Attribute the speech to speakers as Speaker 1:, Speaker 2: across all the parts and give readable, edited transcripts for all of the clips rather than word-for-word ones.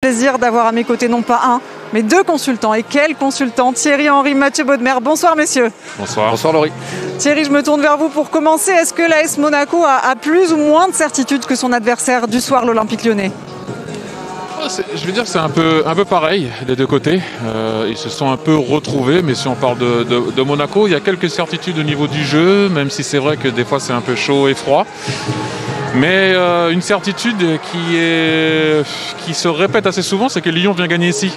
Speaker 1: plaisir d'avoir à mes côtés non pas un, mais deux consultants. Et quels consultants? Thierry Henry, Mathieu Bodmer. Bonsoir messieurs.
Speaker 2: Bonsoir. Bonsoir Laurie.
Speaker 1: Thierry, je me tourne vers vous pour commencer. Est-ce que l'AS Monaco a plus ou moins de certitude que son adversaire du soir, l'Olympique Lyonnais?
Speaker 2: Je veux dire que c'est un peu pareil des deux côtés. Ils se sont un peu retrouvés, mais si on parle de Monaco, il y a quelques certitudes au niveau du jeu, même si c'est vrai que des fois c'est un peu chaud et froid. Mais une certitude qui se répète assez souvent, c'est que Lyon vient gagner ici.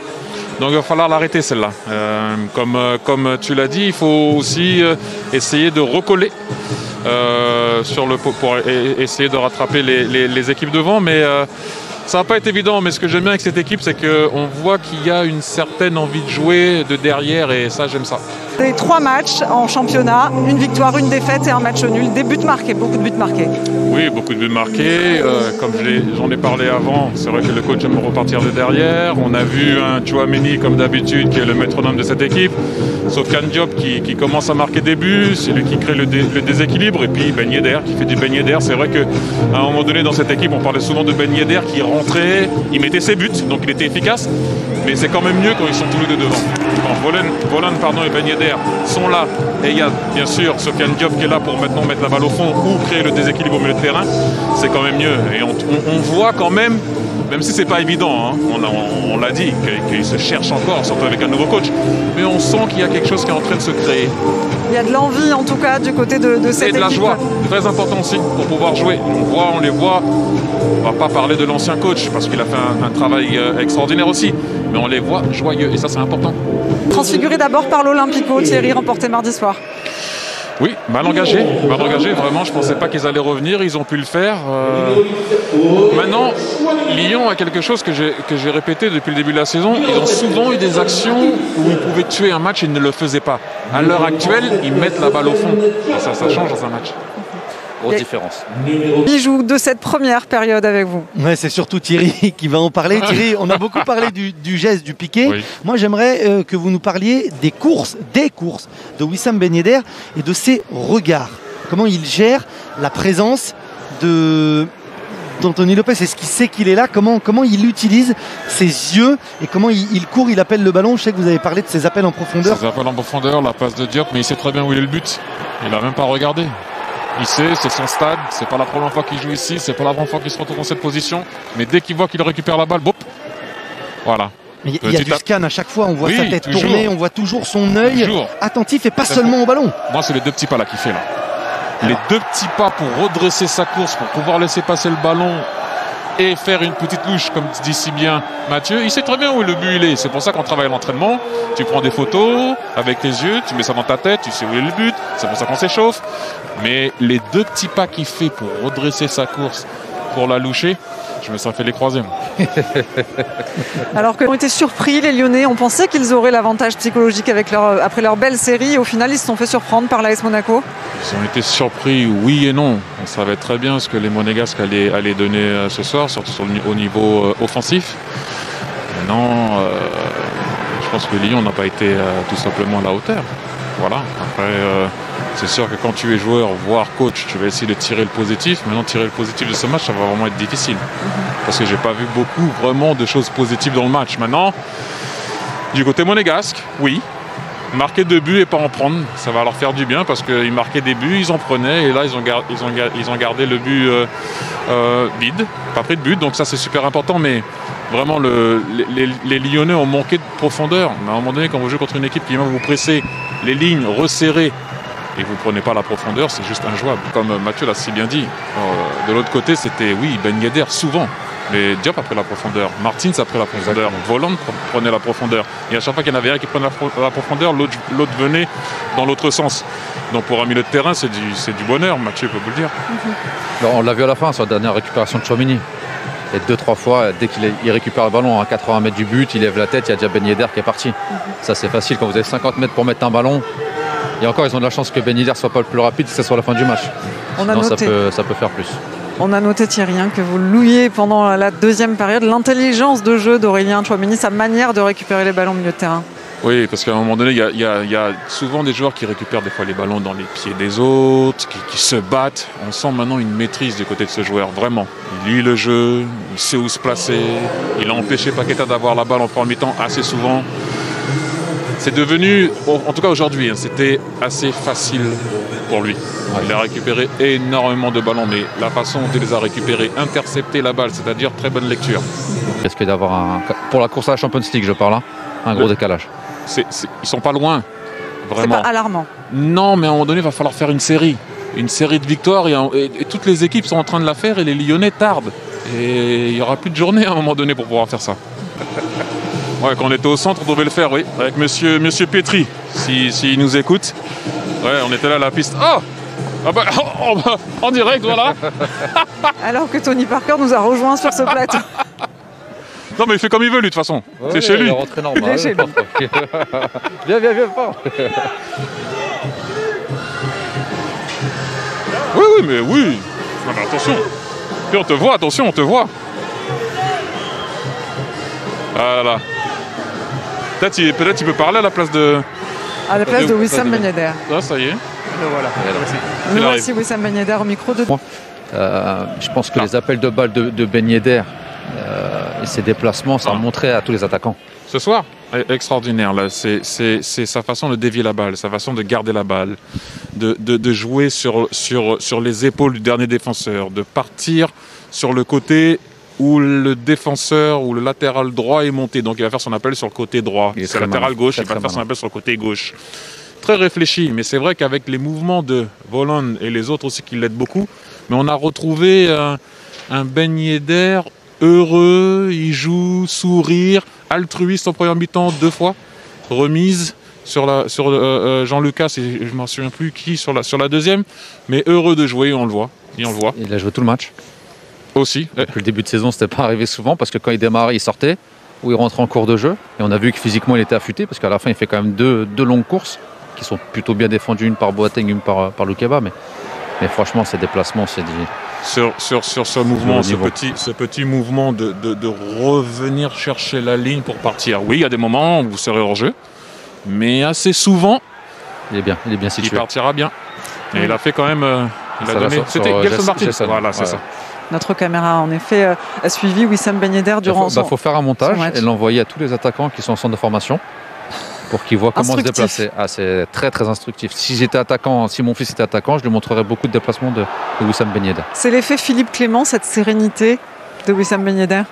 Speaker 2: Donc il va falloir l'arrêter celle-là. Comme tu l'as dit, il faut aussi essayer de recoller pour essayer de rattraper les équipes devant. Mais ça va pas être évident, mais ce que j'aime bien avec cette équipe, c'est qu'on voit qu'il y a une certaine envie de jouer de derrière, et ça, j'aime ça.
Speaker 1: Les 3 matchs en championnat, une victoire, une défaite et un match nul. Des buts marqués, beaucoup de buts marqués.
Speaker 2: Oui, beaucoup de buts marqués. Comme j'en ai parlé avant, c'est vrai que le coach aime repartir de derrière. On a vu un Tchouaméni, comme d'habitude, qui est le métronome de cette équipe. Sofiane Diop qui commence à marquer des buts, c'est lui qui crée le déséquilibre. Et puis Ben Yedder qui fait du Ben Yedder. C'est vrai qu'à un moment donné dans cette équipe, on parlait souvent de Ben Yedder qui rentrait, il mettait ses buts, donc il était efficace. Mais c'est quand même mieux quand ils sont tous les deux devant. Quand Voland et Ben Yedder sont là, et il y a bien sûr Sofiane Diop qui est là pour maintenant mettre la balle au fond ou créer le déséquilibre au milieu de terrain, c'est quand même mieux. Et on voit quand même si c'est pas évident, hein, on l'a dit, qu'il se cherche encore, surtout avec un nouveau coach, mais on sent qu'il y a quelque chose qui est en train de se créer.
Speaker 1: Il y a de l'envie en tout cas du côté de cette équipe. Et
Speaker 2: de la joie, très important aussi pour pouvoir jouer. On les voit, on va pas parler de l'ancien coach parce qu'il a fait un travail extraordinaire aussi, mais on les voit joyeux et ça c'est important. Transfiguré
Speaker 1: d'abord par l'Olympico, Thierry, remporté mardi soir.
Speaker 2: Oui, mal engagé, vraiment, je ne pensais pas qu'ils allaient revenir, ils ont pu le faire. Maintenant, Lyon a quelque chose que j'ai répété depuis le début de la saison, ils ont souvent eu des actions où ils pouvaient tuer un match et ils ne le faisaient pas. À l'heure actuelle, ils mettent la balle au fond, et ça change dans un match. Grosse différence.
Speaker 1: Bijou de cette première période avec vous.
Speaker 3: Ouais, c'est surtout Thierry qui va en parler. Thierry, on a beaucoup parlé du geste, du piqué.
Speaker 2: Oui.
Speaker 3: Moi, j'aimerais que vous nous parliez des courses de Wissam Ben Yedder et de ses regards. Comment il gère la présence d'Anthony Lopez. Est-ce qu'il sait qu'il est là? Comment il utilise ses yeux et comment il court, il appelle le ballon? Je sais que vous avez parlé de ses appels en profondeur.
Speaker 2: Ses appels en profondeur, la passe de Diop, mais il sait très bien où il est le but. Il n'a même pas regardé. Il sait, c'est son stade, c'est pas la première fois qu'il joue ici, c'est pas la première fois qu'il se retrouve dans cette position. Mais dès qu'il voit qu'il récupère la balle, boum, voilà.
Speaker 3: Il y a du scan à chaque fois, on voit sa tête tourner, on voit toujours son œil attentif et pas seulement au ballon.
Speaker 2: Moi, c'est les 2 petits pas là qu'il fait là. Les 2 petits pas pour redresser sa course, pour pouvoir laisser passer le ballon et faire une petite louche, comme dit si bien Mathieu. Il sait très bien où le but il est. C'est pour ça qu'on travaille à l'entraînement. Tu prends des photos avec tes yeux, tu mets ça dans ta tête, tu sais où est le but. C'est pour ça qu'on s'échauffe. Mais les 2 petits pas qu'il fait pour redresser sa course, pour la loucher, je me serais fait les croiser.
Speaker 1: Alors qu'on était surpris, les Lyonnais, on pensait qu'ils auraient l'avantage psychologique après leur belle série. Au final, ils se sont fait surprendre par l'AS Monaco.
Speaker 2: Ils ont été surpris, oui et non. On savait très bien ce que les Monégasques allaient donner ce soir, surtout au niveau offensif. Maintenant, je pense que Lyon n'a pas été tout simplement à la hauteur. Voilà. Après, c'est sûr que quand tu es joueur, voire coach, tu vas essayer de tirer le positif. Maintenant, tirer le positif de ce match, ça va vraiment être difficile. Parce que j'ai pas vu beaucoup vraiment de choses positives dans le match. Maintenant, du côté monégasque, oui. Marquer 2 buts et pas en prendre, ça va leur faire du bien parce qu'ils marquaient des buts, ils en prenaient et là ils ont gardé le but vide, pas pris de but, donc ça c'est super important. Mais vraiment les Lyonnais ont manqué de profondeur. À un moment donné, quand vous jouez contre une équipe qui va vous presser les lignes resserrées et vous ne prenez pas la profondeur, c'est juste injouable. Comme Mathieu l'a si bien dit, de l'autre côté c'était Ben Yedder souvent. Mais Diop a pris la profondeur, Martins a pris la profondeur, Voland prenait la profondeur. Et à chaque fois qu'il y en avait un qui prenait la profondeur, l'autre venait dans l'autre sens. Donc pour un milieu de terrain, c'est du bonheur, Mathieu peut vous le dire.
Speaker 4: Alors, on l'a vu à la fin sur la dernière récupération de Tchouaméni. Et 2-3 fois, dès qu'il récupère le ballon à 80 mètres du but, il lève la tête, il y a déjà Ben Yedder qui est parti. Ça c'est facile, quand vous avez 50 mètres pour mettre un ballon. Et encore, ils ont de la chance que Ben Yedder ne soit pas le plus rapide, c'est sur la fin du match. Sinon, ça peut faire plus.
Speaker 1: On a noté, Thierry, que vous louiez pendant la 2e période l'intelligence de jeu d'Aurélien Tchouaméni, sa manière de récupérer les ballons au milieu de terrain.
Speaker 2: Oui, parce qu'à un moment donné, il y a souvent des joueurs qui récupèrent des fois les ballons dans les pieds des autres, qui se battent. On sent maintenant une maîtrise du côté de ce joueur, vraiment. Il lit le jeu, il sait où se placer. Il a empêché Paqueta d'avoir la balle en première mi-temps assez souvent. C'est devenu, en tout cas aujourd'hui, c'était assez facile pour lui. Il a récupéré énormément de ballons, mais la façon dont il les a récupérés, intercepter la balle, c'est-à-dire très bonne lecture.
Speaker 4: Risque d'avoir pour la course à la Champions League, je parle, un gros décalage.
Speaker 2: Ils sont pas loin, vraiment.
Speaker 1: C'est pas alarmant.
Speaker 2: Non, mais à un moment donné, il va falloir faire une série de victoires et toutes les équipes sont en train de la faire et les Lyonnais tardent. Et il n'y aura plus de journée à un moment donné pour pouvoir faire ça. Ouais, quand on était au centre, on devait le faire, oui, avec monsieur Petri, s'il nous écoute. Ouais, on était là à la piste. En direct, voilà.
Speaker 1: Alors que Tony Parker nous a rejoints sur ce plateau.
Speaker 2: Non, mais il fait comme il veut, lui, de toute façon. Ouais, c'est chez lui.
Speaker 1: Il est chez lui.
Speaker 4: Viens, pas.
Speaker 2: Oui, mais oui. Non, mais attention. Puis on te voit, attention, on te voit. Ah là là. Peut-être il peut parler à la place de...
Speaker 1: À la place de Wissam Ben Yedder.
Speaker 2: Ah, ça y est.
Speaker 5: Le voilà.
Speaker 1: Nous voici Wissam Ben Yedder au micro de...
Speaker 4: Je pense que les appels de balles de Ben Yedder et ses déplacements, ça a montré à tous les attaquants.
Speaker 2: Ce soir, extraordinaire. Là, c'est sa façon de dévier la balle, sa façon de garder la balle, de jouer sur les épaules du dernier défenseur, de partir sur le côté où le défenseur ou le latéral droit est monté. Donc il va faire son appel sur le côté droit. C'est latéral gauche, il va faire son appel sur le côté gauche. Très réfléchi, mais c'est vrai qu'avec les mouvements de Volland et les autres aussi qui l'aident beaucoup, mais on a retrouvé un Ben Yedder heureux, il joue, sourire, altruiste en première mi-temps 2 fois, remise sur Jean-Lucas, et je m'en souviens plus qui sur la deuxième, mais heureux de jouer, on le voit. Il
Speaker 4: a joué tout le match.
Speaker 2: Aussi.
Speaker 4: Depuis le début de saison, c'était pas arrivé souvent parce que quand il démarrait, il sortait ou il rentrait en cours de jeu. Et on a vu que physiquement, il était affûté parce qu'à la fin, il fait quand même deux longues courses qui sont plutôt bien défendues, une par Boateng, une par Loukeba. Mais franchement, ces déplacements, c'est dit.
Speaker 2: Sur ce mouvement, ce petit mouvement de revenir chercher la ligne pour partir. Oui, il y a des moments où vous serez hors jeu, mais assez souvent,
Speaker 4: il est bien situé.
Speaker 2: Il partira bien. Et il a fait quand même. Il a donné. C'était Gelson Martins. Voilà, c'est ça.
Speaker 1: Notre caméra, en effet, a suivi Wissam Ben Yedder durant
Speaker 4: Il faut faire un montage et l'envoyer à tous les attaquants qui sont en centre de formation pour qu'ils voient comment se déplacer. C'est très très instructif. Si mon fils était attaquant, je lui montrerais beaucoup de déplacements de Wissam Ben Yedder.
Speaker 1: C'est l'effet Philippe Clément, cette sérénité de Wissam Ben Yedder?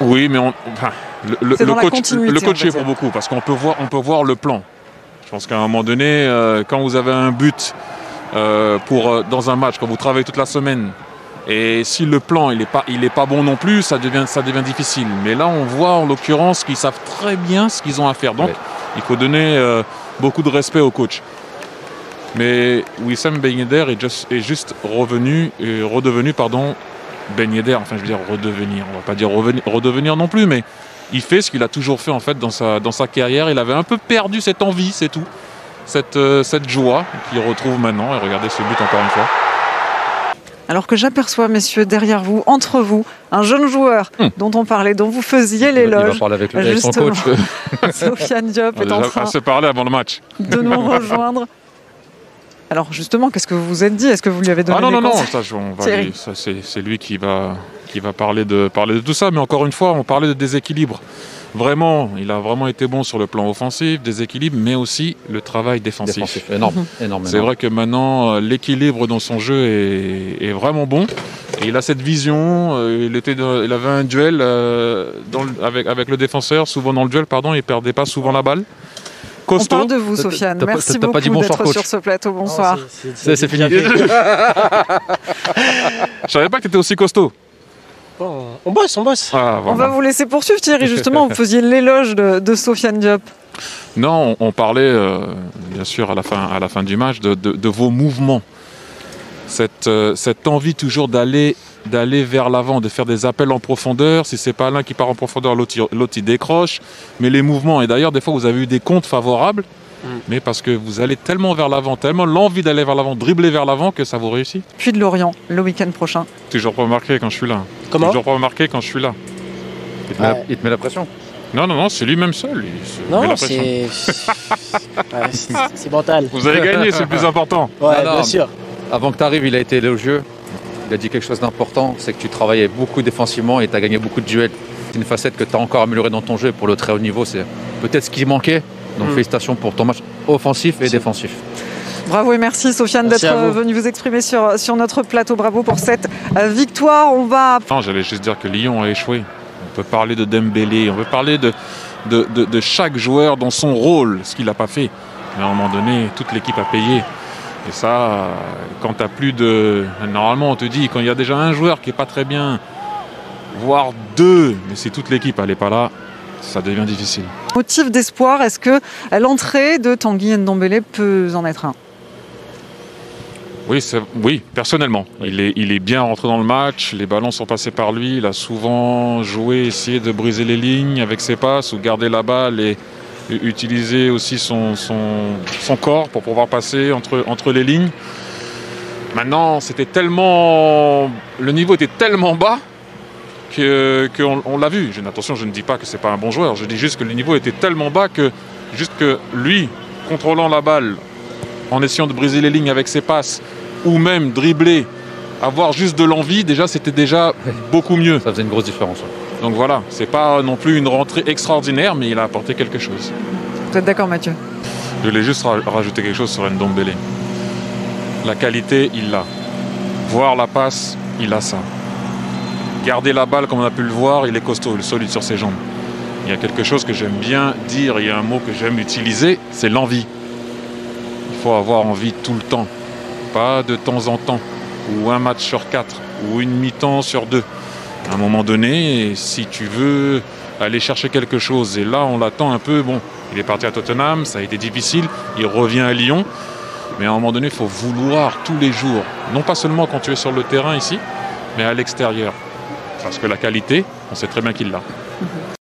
Speaker 2: Oui, mais le coach est pour beaucoup parce qu'on peut voir le plan. Je pense qu'à un moment donné, quand vous avez un but dans un match, quand vous travaillez toute la semaine, et si le plan il est pas bon non plus, ça devient difficile. Mais là, on voit en l'occurrence qu'ils savent très bien ce qu'ils ont à faire. Donc, il faut donner beaucoup de respect au coach. Mais Wissam Ben Yedder est juste redevenu Ben Yedder. Enfin, je veux dire redevenir. On va pas dire redevenir non plus, mais il fait ce qu'il a toujours fait en fait dans sa carrière. Il avait un peu perdu cette envie, c'est tout, cette joie qu'il retrouve maintenant. Et regardez ce but encore une fois.
Speaker 1: Alors que j'aperçois, messieurs, derrière vous, entre vous, un jeune joueur dont on parlait, dont vous faisiez l'éloge.
Speaker 4: Il va parler avec son coach.
Speaker 1: Sofiane Diop est en train
Speaker 2: de se parler avant le match.
Speaker 1: De nous rejoindre. Alors justement, qu'est-ce que vous vous êtes dit? Est-ce que vous lui avez donné des conseils?
Speaker 2: Ça, c'est lui qui va parler de tout ça. Mais encore une fois, on parlait de déséquilibre. Vraiment, il a vraiment été bon sur le plan offensif, déséquilibre, mais aussi le travail défensif.
Speaker 4: Énorme.
Speaker 2: C'est vrai que maintenant, l'équilibre dans son jeu est vraiment bon. Et il a cette vision. Il avait un duel avec le défenseur. Souvent dans le duel, il ne perdait pas souvent la balle. Costaud.
Speaker 1: On parle de vous, Sofiane. Merci beaucoup d'être sur ce plateau. Bonsoir.
Speaker 4: C'est fini.
Speaker 2: Je savais pas que tu étais aussi costaud.
Speaker 5: On bosse.
Speaker 2: Ah, voilà.
Speaker 1: On va vous laisser poursuivre, Thierry. Justement, vous faisiez l'éloge de Sofiane Diop.
Speaker 2: Non, on parlait, bien sûr, à la fin du match, de vos mouvements. Cette envie toujours d'aller vers l'avant, de faire des appels en profondeur. Si c'est pas l'un qui part en profondeur, l'autre il décroche. Mais les mouvements, et d'ailleurs, des fois, vous avez eu des comptes favorables. Mais parce que vous allez tellement vers l'avant, tellement l'envie d'aller vers l'avant, dribbler vers l'avant que ça vous réussit.
Speaker 1: Puis de Lorient, le week-end prochain.
Speaker 2: Toujours pas marqué quand je suis là.
Speaker 5: Comment?
Speaker 2: Toujours pas marqué quand je suis là.
Speaker 4: Il te met la pression.
Speaker 2: Non, c'est lui-même seul. Il met la
Speaker 5: Non,
Speaker 2: pression.
Speaker 5: c'est mental.
Speaker 2: Vous avez gagné, c'est le plus important.
Speaker 5: Ouais,
Speaker 4: Non,
Speaker 5: bien sûr.
Speaker 4: Avant que tu arrives, il a été élogieux. Il a dit quelque chose d'important, c'est que tu travaillais beaucoup défensivement et tu as gagné beaucoup de duels. C'est une facette que tu as encore améliorée dans ton jeu. Pour le très haut niveau, c'est peut-être ce qui manquait. Donc félicitations pour ton match offensif et défensif.
Speaker 1: Bravo et merci Sofiane
Speaker 5: Merci
Speaker 1: d'être
Speaker 5: à vous.
Speaker 1: venu vous exprimer sur notre plateau. Bravo pour cette victoire. On va...
Speaker 2: Non, j'allais juste dire que Lyon a échoué. On peut parler de Dembélé, on peut parler de chaque joueur dans son rôle, ce qu'il n'a pas fait. Mais à un moment donné, toute l'équipe a payé. Et ça, quand tu n'as plus de... Normalement, on te dit, quand il y a déjà un joueur qui n'est pas très bien, voire deux, mais si toute l'équipe n'est pas là, ça devient difficile.
Speaker 1: Motif d'espoir, est-ce que l'entrée de Tanguy Ndombele peut en être un?
Speaker 2: Oui, personnellement. Il est bien rentré dans le match, les ballons sont passés par lui, il a souvent joué, essayé de briser les lignes avec ses passes ou garder la balle et utiliser aussi son corps pour pouvoir passer entre les lignes. Maintenant, le niveau était tellement bas qu'on l'a vu. Attention, je ne dis pas que c'est pas un bon joueur, je dis juste que le niveau était tellement bas que lui, contrôlant la balle, en essayant de briser les lignes avec ses passes, ou même dribbler, avoir juste de l'envie, c'était déjà beaucoup mieux.
Speaker 4: Ça faisait une grosse différence.
Speaker 2: Donc voilà, c'est pas non plus une rentrée extraordinaire, mais il a apporté quelque chose.
Speaker 1: Vous êtes d'accord Mathieu?
Speaker 2: Je voulais juste rajouter quelque chose sur Ndombele. La qualité, il l'a. Voir la passe, il a ça. Garder la balle, comme on a pu le voir, il est costaud, il est solide sur ses jambes. Il y a quelque chose que j'aime bien dire, il y a un mot que j'aime utiliser, c'est l'envie. Il faut avoir envie tout le temps, pas de temps en temps, ou un match sur 4, ou une mi-temps sur 2. À un moment donné, si tu veux aller chercher quelque chose, et là on l'attend un peu, bon, il est parti à Tottenham, ça a été difficile, il revient à Lyon, mais à un moment donné, il faut vouloir tous les jours, non pas seulement quand tu es sur le terrain ici, mais à l'extérieur. Parce que la qualité, on sait très bien qu'il l'a.